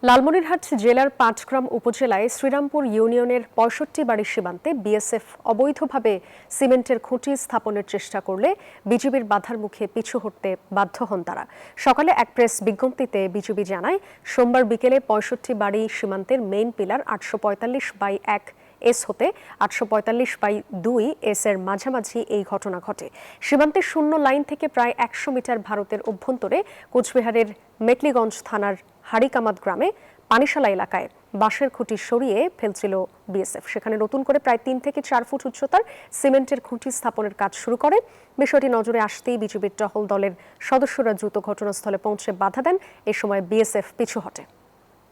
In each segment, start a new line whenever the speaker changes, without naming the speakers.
লালমনিরহাট জেলার পাটগ্রাম উপজেলায় শ্রীরামপুর ইউনিয়নের ৬৫ বাড়ির সীমান্তে বিএসএফ অবৈধভাবে সিমেন্টের খুঁটি স্থাপনের চেষ্টা করলে বিজিবির বাধার মুখে পিছু হটতে বাধ্য হন তারা। সকালে এক প্রেস বিজ্ঞপ্তিতে বিজিবি জানায়, সোমবার বিকেলে ৬৫ বাড়ি সীমান্তের মেইন পিলার ৮৪৫/১ এস হতে ৮৪৫/২ এস এর মাঝামাঝি এই ঘটনা ঘটে। সীমান্তের শূন্য লাইন থেকে প্রায় ১০০ মিটার ভারতের অভ্যন্তরে কোচবিহারের মেটলিগঞ্জ থানার হাড়িকামাদ গ্রামে পানিশালা এলাকায় বাঁশের খুঁটি সরিয়ে ফেলছিল বিএসএফ। সেখানে নতুন করে প্রায় ৩ থেকে ৪ ফুট উচ্চতার সিমেন্টের খুঁটি স্থাপনের কাজ শুরু করে। বিষয়টি নজরে আসতেই বিজিবির টহল দলের সদস্যরা দ্রুত ঘটনাস্থলে পৌঁছে বাধা দেন। এ সময় বিএসএফ পিছু হটে।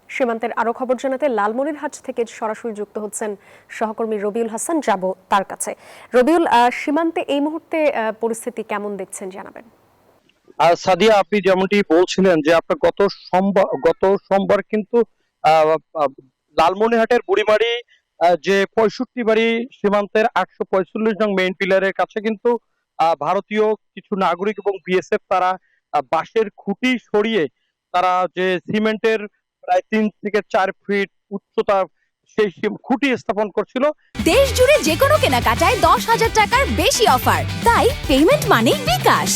সীমান্তের আরো খবর জানাতে লালমনিরহাট থেকে সরাসরি যুক্ত হচ্ছেন সহকর্মী রবিউল হাসান। যাব তার কাছে। রবিউল, সীমান্তে এই মুহূর্তে পরিস্থিতি কেমন দেখছেন জানাবেন।
সাদিয়া, আপনি যেমনটি বলছিলেন যে আপনার গত সোমবার কিন্তু লালমনিরহাটের বুড়িমারি যে ৬৫ বাড়ি সীমান্তের ৮৪৫ নং মেইন পিলারের কাছে কিন্তু ভারতীয় কিছু নাগরিক এবং বিএসএফ তারা বাঁশের খুঁটি সরিয়ে তারা যে সিমেন্টের প্রায় ৩ থেকে ৪ ফিট উচ্চতা সেই খুঁটি স্থাপন করছিল।
দেশ জুড়ে যে কোনো কেনাকাটায় ১০,০০০ টাকার বেশি অফার, তাই পেমেন্ট মানেই বিকাশ।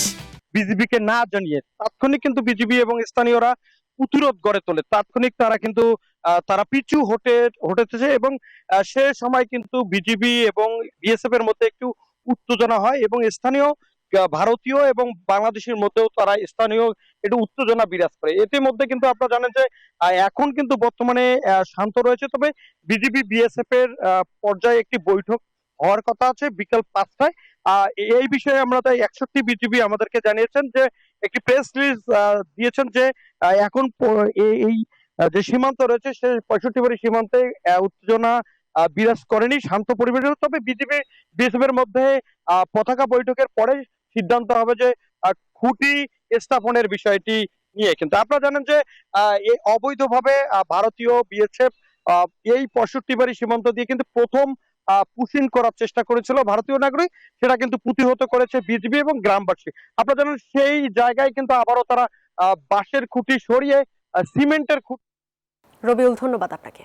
বিজিবিকে না জানিয়ে তাৎক্ষণিক কিন্তু বিজিবি এবং স্থানীয়রা প্রতিরোধ গড়ে তোলে। তাৎক্ষণিক তারা কিন্তু তারা পিছু হটেছে এবং সে সময় কিন্তু বিজিবি এবং বিএসএফ এর মধ্যে একটু উত্তেজনা হয় এবং স্থানীয় ভারতীয় এবং বাংলাদেশের মধ্যেও তারা স্থানীয় একটু উত্তেজনা বিরাজ করে। এটির মধ্যে কিন্তু আপনারা জানেন যে এখন কিন্তু বর্তমানে শান্ত রয়েছে। তবে বিজিবি বিএসএফ এর পর্যায়ে একটি বৈঠক হওয়ার কথা আছে বিকাল ৫টায়। এই বিষয়ে আমরা ৬১ বিজিবি আমাদেরকে জানিয়েছেন যে একটি প্রেস রিলিজ দিয়েছেন যে এখন এই যে সীমান্ত রয়েছে সে ৬৫ বাড়ি সীমান্তে উত্তেজনা বিরাজ করেনি, শান্ত পরিবেশ। তবে বিজিবি বিএসএফ এর মধ্যে পতাকা বৈঠকের পরে সিদ্ধান্ত হবে যে খুঁটি স্থাপনের বিষয়টি নিয়ে। কিন্তু আপনারা জানেন যে এই অবৈধভাবে ভারতীয় বিএসএফ এই ৬৫ বাড়ি সীমান্ত দিয়ে কিন্তু প্রথম পুশিং করার চেষ্টা করেছিল ভারতীয় নাগরিক, সেটা কিন্তু প্রতিহত করেছে বিজিবি এবং গ্রামবাসী। আপনারা জানেন সেই জায়গায় কিন্তু আবারও তারা বাঁশের খুঁটি সরিয়ে সিমেন্টের খুঁটি।
রবিউল, ধন্যবাদ আপনাকে।